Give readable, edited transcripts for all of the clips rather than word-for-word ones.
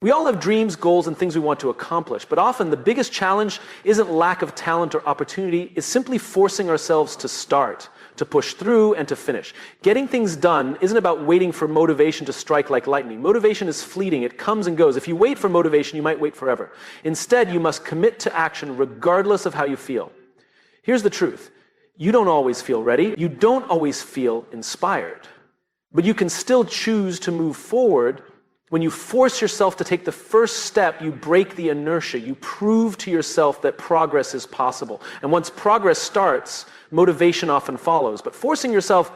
We all have dreams, goals, and things we want to accomplish, but often the biggest challenge isn't lack of talent or opportunity, it's simply forcing ourselves to start, to push through, and to finish. Getting things done isn't about waiting for motivation to strike like lightning. Motivation is fleeting, it comes and goes. If you wait for motivation, you might wait forever. Instead, you must commit to action regardless of how you feel. Here's the truth. You don't always feel ready, you don't always feel inspired, but you can still choose to move forward. When you force yourself to take the first step, you break the inertia. You prove to yourself that progress is possible. And once progress starts, motivation often follows. But forcing yourself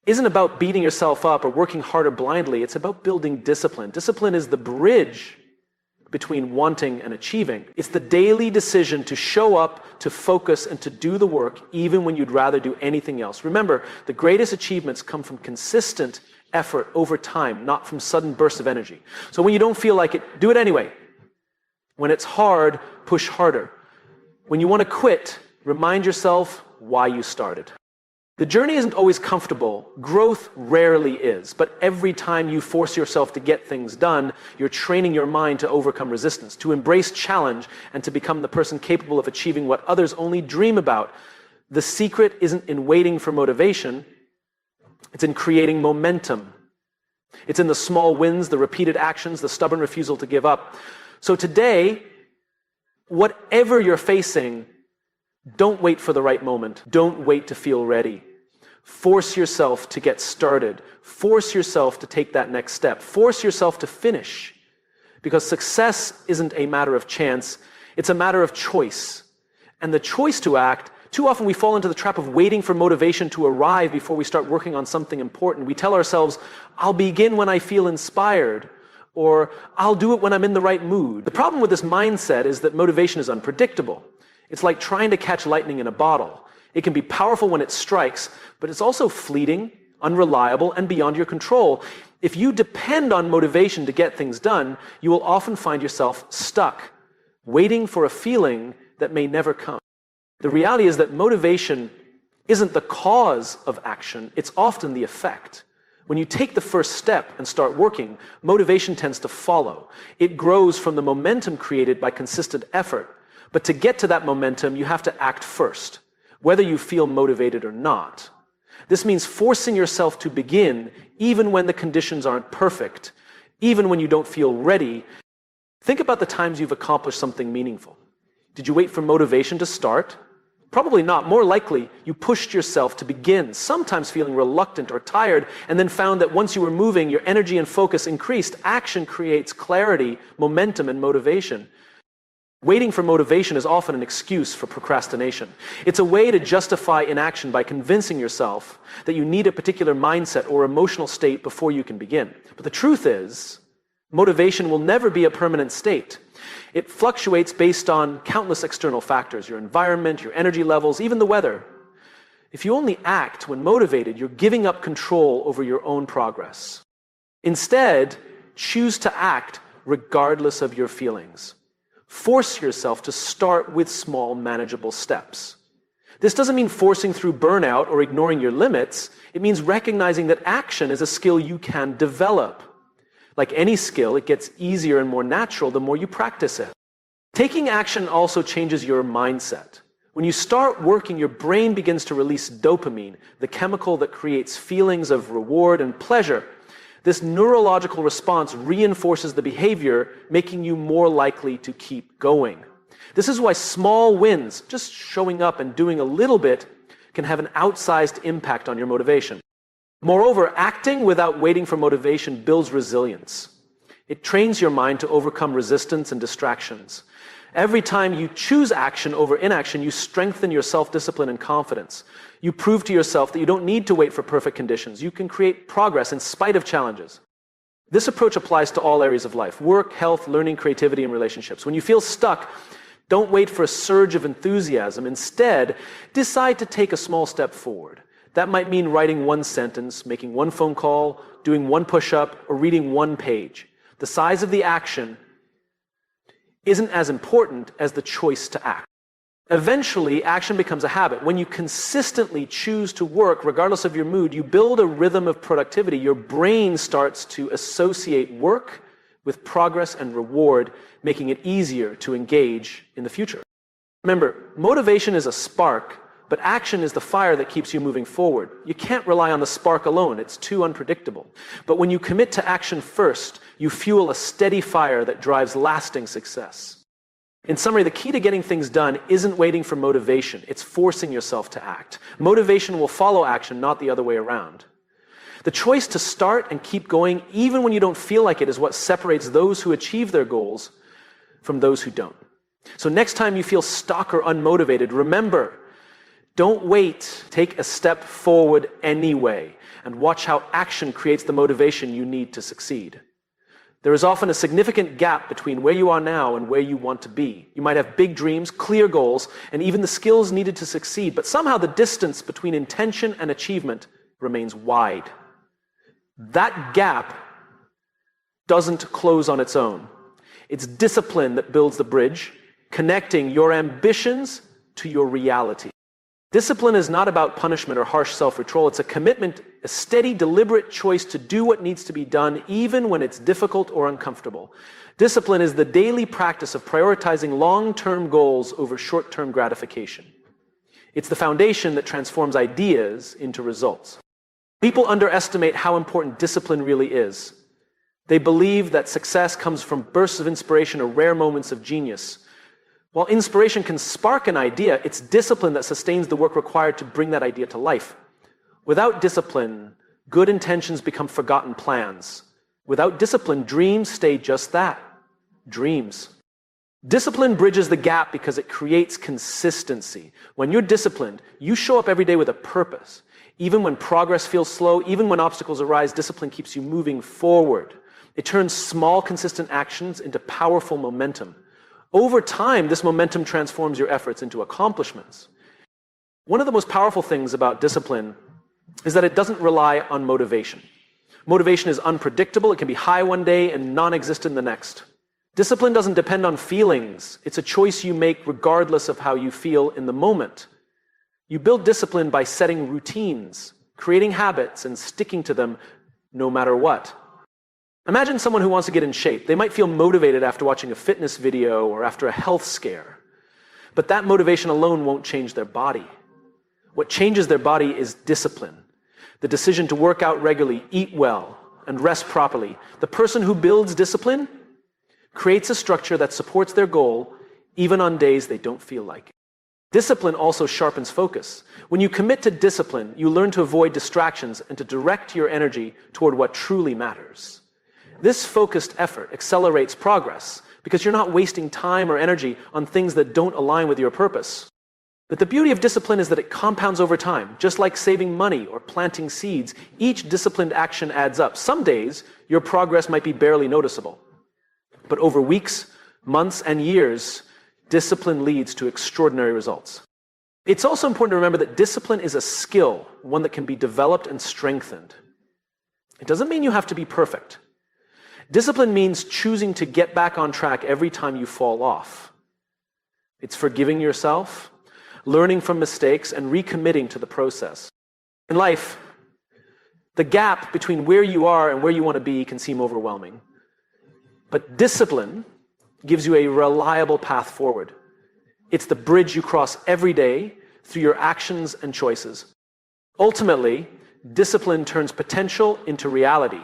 isn't about beating yourself up or working harder blindly. It's about building discipline. Discipline is the bridge between wanting and achieving. It's the daily decision to show up, to focus, and to do the work, even when you'd rather do anything else. Remember, the greatest achievements come from consistent effort over time, not from sudden bursts of energy. So when you don't feel like it, do it anyway. When it's hard, push harder. When you want to quit, remind yourself why you started. The journey isn't always comfortable. Growth rarely is. But every time you force yourself to get things done, you're training your mind to overcome resistance, to embrace challenge, and to become the person capable of achieving what others only dream about. The secret isn't in waiting for motivation. It's in creating momentum. It's in the small wins, the repeated actions, the stubborn refusal to give up. So today, whatever you're facing, don't wait for the right moment. Don't wait to feel ready. Force yourself to get started. Force yourself to take that next step. Force yourself to finish. Because success isn't a matter of chance, it's a matter of choice. And the choice to act, too often we fall into the trap of waiting for motivation to arrive before we start working on something important. We tell ourselves, I'll begin when I feel inspired, or I'll do it when I'm in the right mood. The problem with this mindset is that motivation is unpredictable. It's like trying to catch lightning in a bottle. It can be powerful when it strikes, but it's also fleeting, unreliable, and beyond your control. If you depend on motivation to get things done, you will often find yourself stuck, waiting for a feeling that may never come. The reality is that motivation isn't the cause of action, it's often the effect. When you take the first step and start working, motivation tends to follow. It grows from the momentum created by consistent effort. But to get to that momentum, you have to act first, whether you feel motivated or not. This means forcing yourself to begin even when the conditions aren't perfect, even when you don't feel ready. Think about the times you've accomplished something meaningful. Did you wait for motivation to start? Probably not. More likely, you pushed yourself to begin, sometimes feeling reluctant or tired, and then found that once you were moving, your energy and focus increased. Action creates clarity, momentum, and motivation. Waiting for motivation is often an excuse for procrastination. It's a way to justify inaction by convincing yourself that you need a particular mindset or emotional state before you can begin. But the truth is, motivation will never be a permanent state. It fluctuates based on countless external factors, your environment, your energy levels, even the weather. If you only act when motivated, you're giving up control over your own progress. Instead, choose to act regardless of your feelings. Force yourself to start with small, manageable steps. This doesn't mean forcing through burnout or ignoring your limits. It means recognizing that action is a skill you can develop. Like any skill, it gets easier and more natural the more you practice it. Taking action also changes your mindset. When you start working, your brain begins to release dopamine, the chemical that creates feelings of reward and pleasure. This neurological response reinforces the behavior, making you more likely to keep going. This is why small wins, just showing up and doing a little bit, can have an outsized impact on your motivation. Moreover, acting without waiting for motivation builds resilience. It trains your mind to overcome resistance and distractions. Every time you choose action over inaction, you strengthen your self-discipline and confidence. You prove to yourself that you don't need to wait for perfect conditions. You can create progress in spite of challenges. This approach applies to all areas of life: work, health, learning, creativity, and relationships. When you feel stuck, don't wait for a surge of enthusiasm. Instead, decide to take a small step forward. That might mean writing one sentence, making one phone call, doing one push-up, or reading one page. The size of the action isn't as important as the choice to act. Eventually, action becomes a habit. When you consistently choose to work, regardless of your mood, you build a rhythm of productivity. Your brain starts to associate work with progress and reward, making it easier to engage in the future. Remember, motivation is a spark, but action is the fire that keeps you moving forward. You can't rely on the spark alone, it's too unpredictable. But when you commit to action first, you fuel a steady fire that drives lasting success. In summary, the key to getting things done isn't waiting for motivation, it's forcing yourself to act. Motivation will follow action, not the other way around. The choice to start and keep going, even when you don't feel like it, is what separates those who achieve their goals from those who don't. So next time you feel stuck or unmotivated, remember, don't wait, take a step forward anyway, and watch how action creates the motivation you need to succeed. There is often a significant gap between where you are now and where you want to be. You might have big dreams, clear goals, and even the skills needed to succeed, but somehow the distance between intention and achievement remains wide. That gap doesn't close on its own. It's discipline that builds the bridge, connecting your ambitions to your reality. Discipline is not about punishment or harsh self-control. It's a commitment, a steady, deliberate choice to do what needs to be done, even when it's difficult or uncomfortable. Discipline is the daily practice of prioritizing long-term goals over short-term gratification. It's the foundation that transforms ideas into results. People underestimate how important discipline really is. They believe that success comes from bursts of inspiration or rare moments of genius. While inspiration can spark an idea, it's discipline that sustains the work required to bring that idea to life. Without discipline, good intentions become forgotten plans. Without discipline, dreams stay just that, dreams. Discipline bridges the gap because it creates consistency. When you're disciplined, you show up every day with a purpose. Even when progress feels slow, even when obstacles arise, discipline keeps you moving forward. It turns small, consistent actions into powerful momentum. Over time, this momentum transforms your efforts into accomplishments. One of the most powerful things about discipline is that it doesn't rely on motivation. Motivation is unpredictable. It can be high one day and non-existent the next. Discipline doesn't depend on feelings. It's a choice you make regardless of how you feel in the moment. You build discipline by setting routines, creating habits, and sticking to them no matter what. Imagine someone who wants to get in shape. They might feel motivated after watching a fitness video or after a health scare. But that motivation alone won't change their body. What changes their body is discipline. The decision to work out regularly, eat well, and rest properly. The person who builds discipline creates a structure that supports their goal even on days they don't feel like it. Discipline also sharpens focus. When you commit to discipline, you learn to avoid distractions and to direct your energy toward what truly matters. This focused effort accelerates progress because you're not wasting time or energy on things that don't align with your purpose. But the beauty of discipline is that it compounds over time. Just like saving money or planting seeds, each disciplined action adds up. Some days, your progress might be barely noticeable. But over weeks, months, and years, discipline leads to extraordinary results. It's also important to remember that discipline is a skill, one that can be developed and strengthened. It doesn't mean you have to be perfect. Discipline means choosing to get back on track every time you fall off. It's forgiving yourself, learning from mistakes, and recommitting to the process. In life, the gap between where you are and where you want to be can seem overwhelming. But discipline gives you a reliable path forward. It's the bridge you cross every day through your actions and choices. Ultimately, discipline turns potential into reality.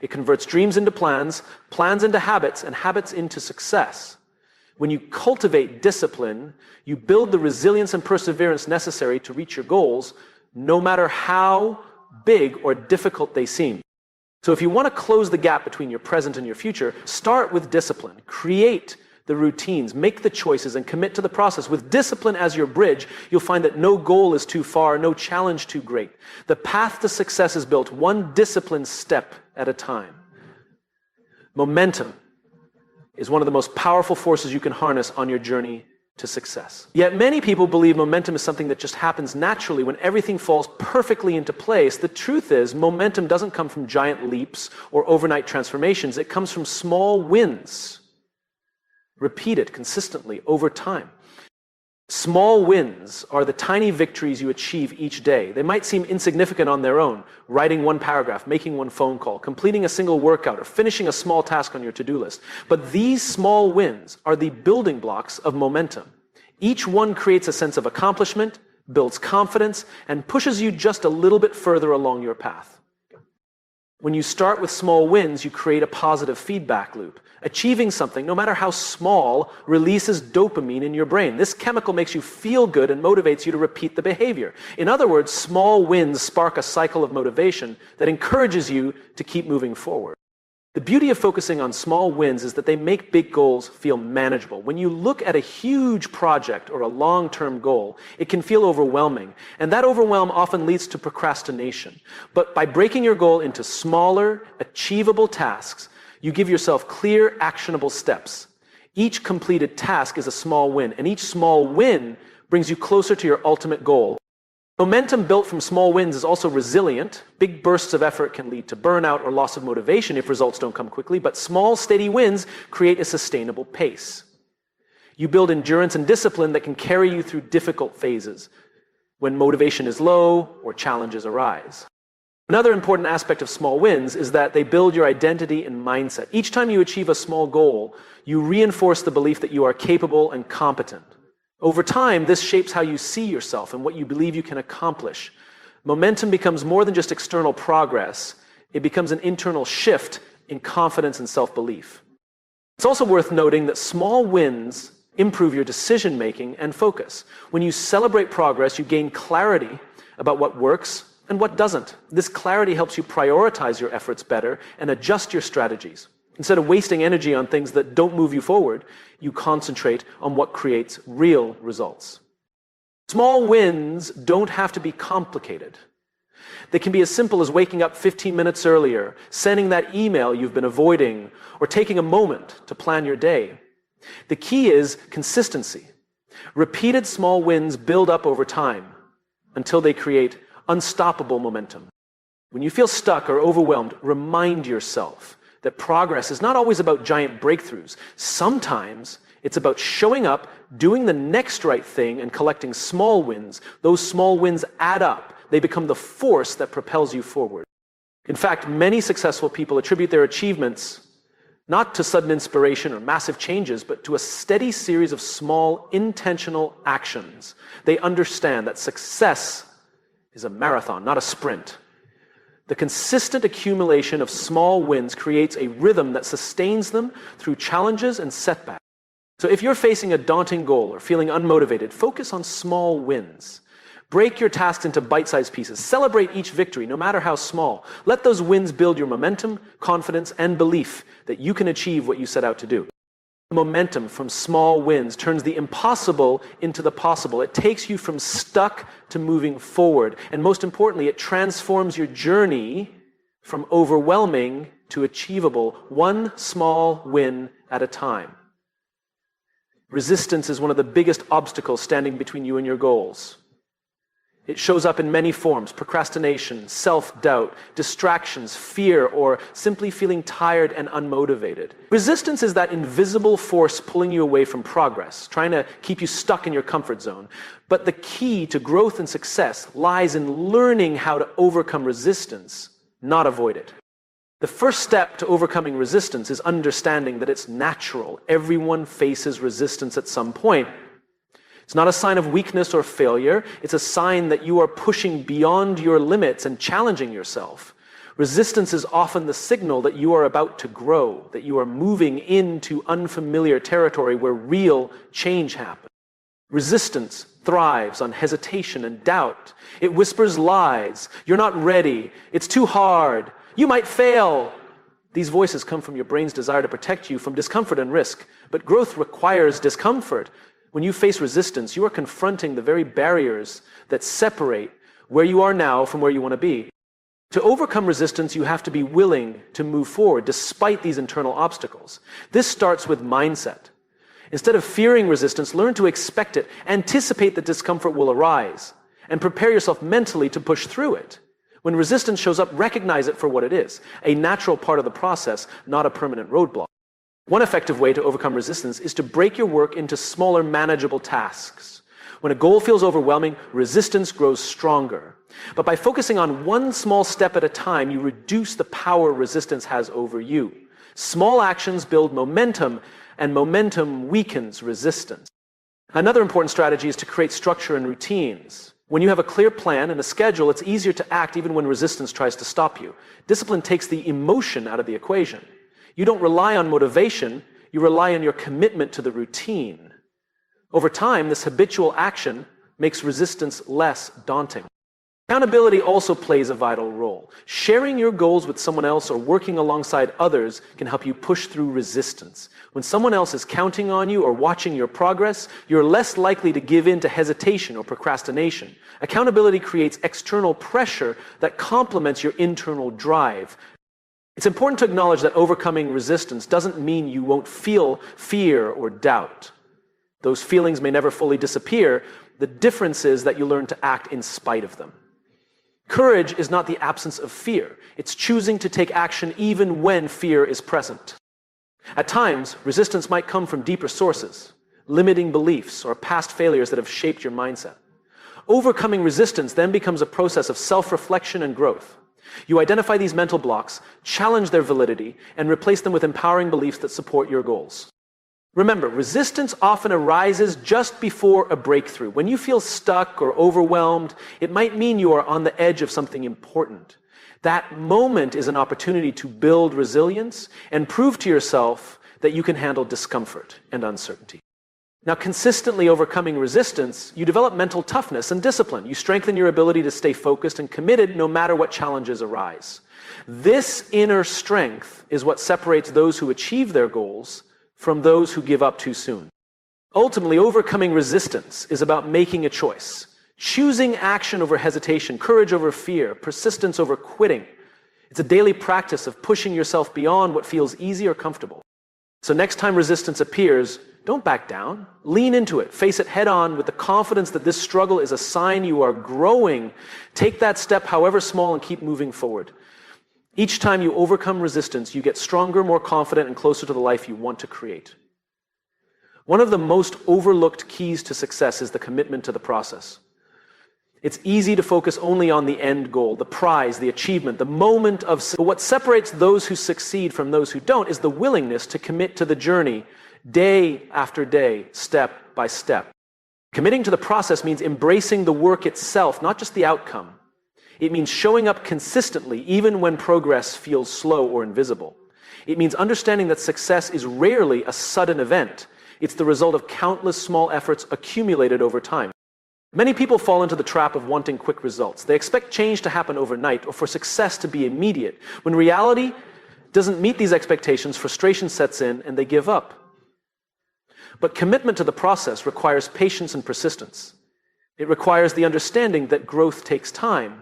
It converts dreams into plans, plans into habits, and habits into success. When you cultivate discipline, you build the resilience and perseverance necessary to reach your goals, no matter how big or difficult they seem. So if you want to close the gap between your present and your future, start with discipline. Create the routines, make the choices, and commit to the process. With discipline as your bridge, you'll find that no goal is too far, no challenge too great. The path to success is built one disciplined step at a time. Momentum is one of the most powerful forces you can harness on your journey to success. Yet many people believe momentum is something that just happens naturally when everything falls perfectly into place. The truth is, momentum doesn't come from giant leaps or overnight transformations. It comes from small wins, repeated consistently over time. Small wins are the tiny victories you achieve each day. They might seem insignificant on their own, writing one paragraph, making one phone call, completing a single workout, or finishing a small task on your to-do list. But these small wins are the building blocks of momentum. Each one creates a sense of accomplishment, builds confidence, and pushes you just a little bit further along your path. When you start with small wins, you create a positive feedback loop. Achieving something, no matter how small, releases dopamine in your brain. This chemical makes you feel good and motivates you to repeat the behavior. In other words, small wins spark a cycle of motivation that encourages you to keep moving forward. The beauty of focusing on small wins is that they make big goals feel manageable. When you look at a huge project or a long-term goal, it can feel overwhelming, and that overwhelm often leads to procrastination. But by breaking your goal into smaller, achievable tasks, you give yourself clear, actionable steps. Each completed task is a small win, and each small win brings you closer to your ultimate goal. Momentum built from small wins is also resilient. Big bursts of effort can lead to burnout or loss of motivation if results don't come quickly, but small, steady wins create a sustainable pace. You build endurance and discipline that can carry you through difficult phases when motivation is low or challenges arise. Another important aspect of small wins is that they build your identity and mindset. Each time you achieve a small goal, you reinforce the belief that you are capable and competent. Over time, this shapes how you see yourself and what you believe you can accomplish. Momentum becomes more than just external progress. It becomes an internal shift in confidence and self-belief. It's also worth noting that small wins improve your decision-making and focus. When you celebrate progress, you gain clarity about what works and what doesn't. This clarity helps you prioritize your efforts better and adjust your strategies. Instead of wasting energy on things that don't move you forward, you concentrate on what creates real results. Small wins don't have to be complicated. They can be as simple as waking up 15 minutes earlier, sending that email you've been avoiding, or taking a moment to plan your day. The key is consistency. Repeated small wins build up over time until they create unstoppable momentum. When you feel stuck or overwhelmed, remind yourself that progress is not always about giant breakthroughs. Sometimes it's about showing up, doing the next right thing, and collecting small wins. Those small wins add up. They become the force that propels you forward. In fact, many successful people attribute their achievements not to sudden inspiration or massive changes, but to a steady series of small, intentional actions. They understand that success is a marathon, not a sprint. The consistent accumulation of small wins creates a rhythm that sustains them through challenges and setbacks. So if you're facing a daunting goal or feeling unmotivated, focus on small wins. Break your tasks into bite-sized pieces. Celebrate each victory, no matter how small. Let those wins build your momentum, confidence, and belief that you can achieve what you set out to do. Momentum from small wins turns the impossible into the possible. It takes you from stuck to moving forward. And most importantly, it transforms your journey from overwhelming to achievable, one small win at a time. Resistance is one of the biggest obstacles standing between you and your goals. It shows up in many forms: procrastination, self-doubt, distractions, fear, or simply feeling tired and unmotivated. Resistance is that invisible force pulling you away from progress, trying to keep you stuck in your comfort zone. But the key to growth and success lies in learning how to overcome resistance, not avoid it. The first step to overcoming resistance is understanding that it's natural. Everyone faces resistance at some point. It's not a sign of weakness or failure. It's a sign that you are pushing beyond your limits and challenging yourself. Resistance is often the signal that you are about to grow, that you are moving into unfamiliar territory where real change happens. Resistance thrives on hesitation and doubt. It whispers lies. You're not ready. It's too hard. You might fail. These voices come from your brain's desire to protect you from discomfort and risk. But growth requires discomfort. When you face resistance, you are confronting the very barriers that separate where you are now from where you want to be. To overcome resistance, you have to be willing to move forward despite these internal obstacles. This starts with mindset. Instead of fearing resistance, learn to expect it, anticipate that discomfort will arise, and prepare yourself mentally to push through it. When resistance shows up, recognize it for what it is, a natural part of the process, not a permanent roadblock. One effective way to overcome resistance is to break your work into smaller, manageable tasks. When a goal feels overwhelming, resistance grows stronger. But by focusing on one small step at a time, you reduce the power resistance has over you. Small actions build momentum, and momentum weakens resistance. Another important strategy is to create structure and routines. When you have a clear plan and a schedule, it's easier to act even when resistance tries to stop you. Discipline takes the emotion out of the equation. You don't rely on motivation, you rely on your commitment to the routine. Over time, this habitual action makes resistance less daunting. Accountability also plays a vital role. Sharing your goals with someone else or working alongside others can help you push through resistance. When someone else is counting on you or watching your progress, you're less likely to give in to hesitation or procrastination. Accountability creates external pressure that complements your internal drive. It's important to acknowledge that overcoming resistance doesn't mean you won't feel fear or doubt. Those feelings may never fully disappear. The difference is that you learn to act in spite of them. Courage is not the absence of fear. It's choosing to take action even when fear is present. At times, resistance might come from deeper sources, limiting beliefs or past failures that have shaped your mindset. Overcoming resistance then becomes a process of self-reflection and growth. You identify these mental blocks, challenge their validity, and replace them with empowering beliefs that support your goals. Remember, resistance often arises just before a breakthrough. When you feel stuck or overwhelmed, it might mean you are on the edge of something important. That moment is an opportunity to build resilience and prove to yourself that you can handle discomfort and uncertainty. Now, consistently overcoming resistance, you develop mental toughness and discipline. You strengthen your ability to stay focused and committed no matter what challenges arise. This inner strength is what separates those who achieve their goals from those who give up too soon. Ultimately, overcoming resistance is about making a choice, choosing action over hesitation, courage over fear, persistence over quitting. It's a daily practice of pushing yourself beyond what feels easy or comfortable. So next time resistance appears, don't back down. Lean into it. Face it head on with the confidence that this struggle is a sign you are growing. Take that step, however small, and keep moving forward. Each time you overcome resistance, you get stronger, more confident, and closer to the life you want to create. One of the most overlooked keys to success is the commitment to the process. It's easy to focus only on the end goal, the prize, the achievement, the moment of success. But what separates those who succeed from those who don't is the willingness to commit to the journey day after day, step by step. Committing to the process means embracing the work itself, not just the outcome. It means showing up consistently even when progress feels slow or invisible. It means understanding that success is rarely a sudden event. It's the result of countless small efforts accumulated over time. Many people fall into the trap of wanting quick results. They expect change to happen overnight or for success to be immediate. When reality doesn't meet these expectations, frustration sets in and they give up. But commitment to the process requires patience and persistence. It requires the understanding that growth takes time.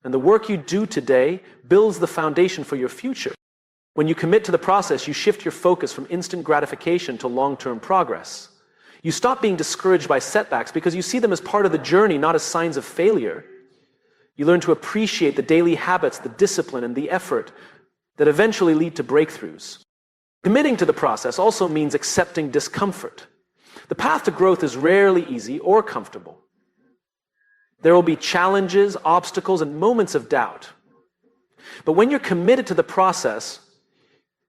And the work you do today builds the foundation for your future. When you commit to the process, you shift your focus from instant gratification to long-term progress. You stop being discouraged by setbacks because you see them as part of the journey, not as signs of failure. You learn to appreciate the daily habits, the discipline, and the effort that eventually lead to breakthroughs. Committing to the process also means accepting discomfort. The path to growth is rarely easy or comfortable. There will be challenges, obstacles, and moments of doubt. But when you're committed to the process,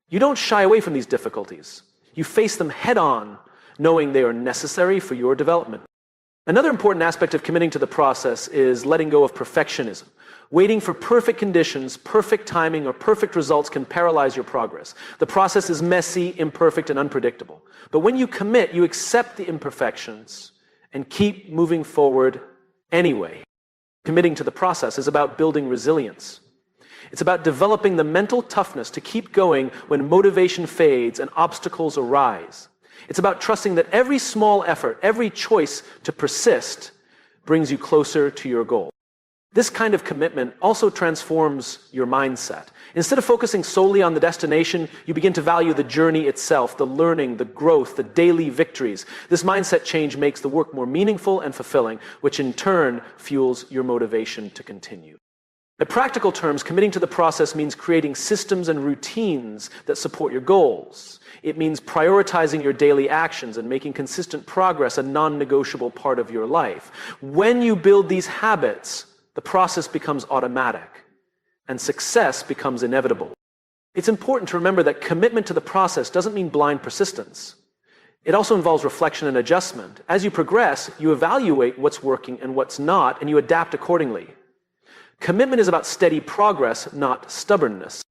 you don't shy away from these difficulties. You face them head on, knowing they are necessary for your development. Another important aspect of committing to the process is letting go of perfectionism. Waiting for perfect conditions, perfect timing, or perfect results can paralyze your progress. The process is messy, imperfect, and unpredictable. But when you commit, you accept the imperfections and keep moving forward anyway. Committing to the process is about building resilience. It's about developing the mental toughness to keep going when motivation fades and obstacles arise. It's about trusting that every small effort, every choice to persist brings you closer to your goal. This kind of commitment also transforms your mindset. Instead of focusing solely on the destination, you begin to value the journey itself, the learning, the growth, the daily victories. This mindset change makes the work more meaningful and fulfilling, which in turn fuels your motivation to continue. In practical terms, committing to the process means creating systems and routines that support your goals. It means prioritizing your daily actions and making consistent progress a non-negotiable part of your life. When you build these habits, the process becomes automatic and success becomes inevitable. It's important to remember that commitment to the process doesn't mean blind persistence. It also involves reflection and adjustment. As you progress, you evaluate what's working and what's not, and you adapt accordingly. Commitment is about steady progress, not stubbornness.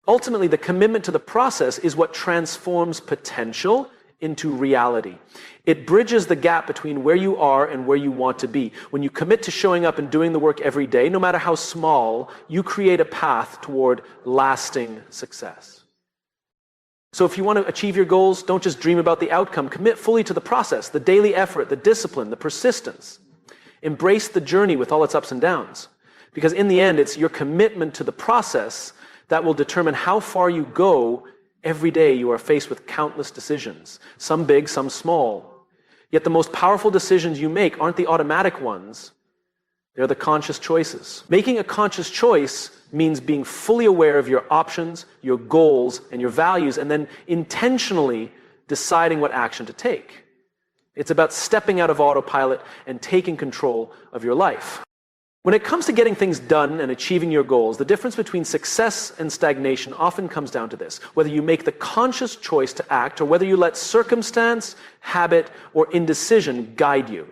Ultimately, the commitment to the process is what transforms potential into reality. It bridges the gap between where you are and where you want to be. When you commit to showing up and doing the work every day, no matter how small, you create a path toward lasting success. So if you want to achieve your goals, don't just dream about the outcome. Commit fully to the process, the daily effort, the discipline, the persistence. Embrace the journey with all its ups and downs. Because in the end, it's your commitment to the process that will determine how far you go. Every day you are faced with countless decisions, some big, some small. Yet the most powerful decisions you make aren't the automatic ones. They're the conscious choices. Making a conscious choice means being fully aware of your options, your goals, and your values, and then intentionally deciding what action to take. It's about stepping out of autopilot and taking control of your life. When it comes to getting things done and achieving your goals, the difference between success and stagnation often comes down to this: whether you make the conscious choice to act or whether you let circumstance, habit, or indecision guide you.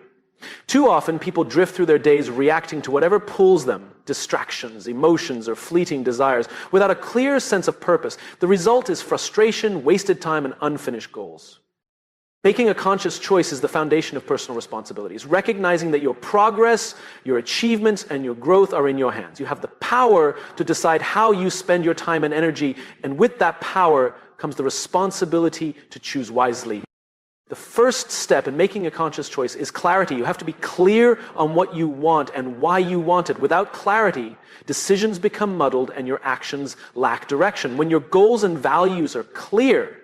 Too often, people drift through their days reacting to whatever pulls them, distractions, emotions, or fleeting desires, without a clear sense of purpose. The result is frustration, wasted time, and unfinished goals. Making a conscious choice is the foundation of personal responsibilities, recognizing that your progress, your achievements, and your growth are in your hands. You have the power to decide how you spend your time and energy, and with that power comes the responsibility to choose wisely. The first step in making a conscious choice is clarity. You have to be clear on what you want and why you want it. Without clarity, decisions become muddled and your actions lack direction. When your goals and values are clear,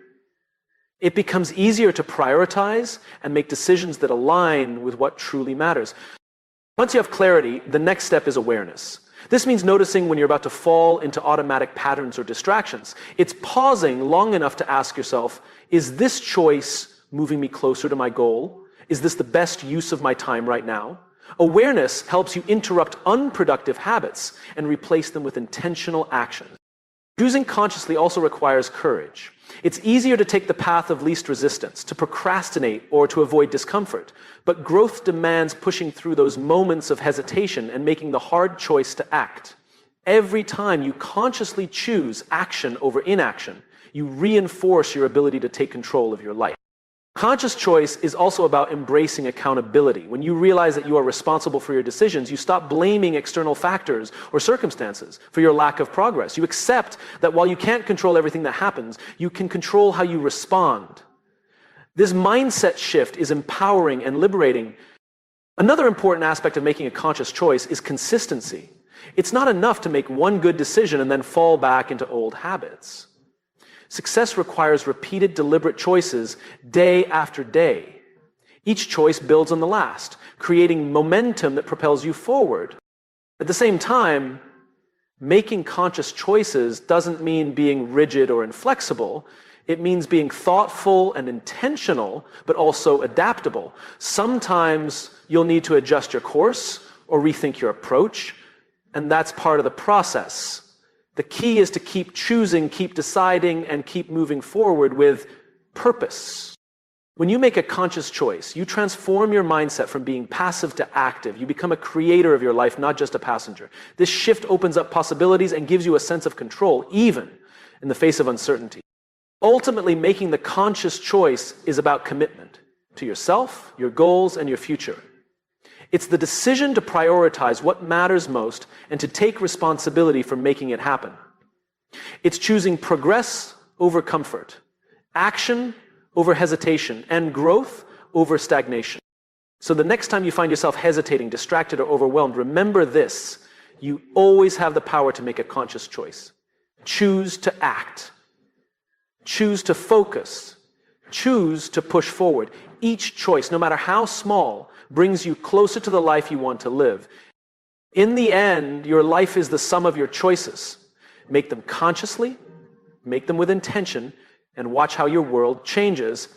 it becomes easier to prioritize and make decisions that align with what truly matters. Once you have clarity, the next step is awareness. This means noticing when you're about to fall into automatic patterns or distractions. It's pausing long enough to ask yourself, is this choice moving me closer to my goal? Is this the best use of my time right now? Awareness helps you interrupt unproductive habits and replace them with intentional action. Choosing consciously also requires courage. It's easier to take the path of least resistance, to procrastinate, or to avoid discomfort. But growth demands pushing through those moments of hesitation and making the hard choice to act. Every time you consciously choose action over inaction, you reinforce your ability to take control of your life. Conscious choice is also about embracing accountability. When you realize that you are responsible for your decisions, you stop blaming external factors or circumstances for your lack of progress. You accept that while you can't control everything that happens, you can control how you respond. This mindset shift is empowering and liberating. Another important aspect of making a conscious choice is consistency. It's not enough to make one good decision and then fall back into old habits. Success requires repeated, deliberate choices day after day. Each choice builds on the last, creating momentum that propels you forward. At the same time, making conscious choices doesn't mean being rigid or inflexible. It means being thoughtful and intentional, but also adaptable. Sometimes you'll need to adjust your course or rethink your approach, and that's part of the process. The key is to keep choosing, keep deciding, and keep moving forward with purpose. When you make a conscious choice, you transform your mindset from being passive to active. You become a creator of your life, not just a passenger. This shift opens up possibilities and gives you a sense of control, even in the face of uncertainty. Ultimately, making the conscious choice is about commitment to yourself, your goals, and your future. It's the decision to prioritize what matters most and to take responsibility for making it happen. It's choosing progress over comfort, action over hesitation, and growth over stagnation. So the next time you find yourself hesitating, distracted, or overwhelmed, remember this: you always have the power to make a conscious choice. Choose to act. Choose to focus. Choose to push forward. Each choice, no matter how small, brings you closer to the life you want to live. In the end, your life is the sum of your choices. Make them consciously, make them with intention, and watch how your world changes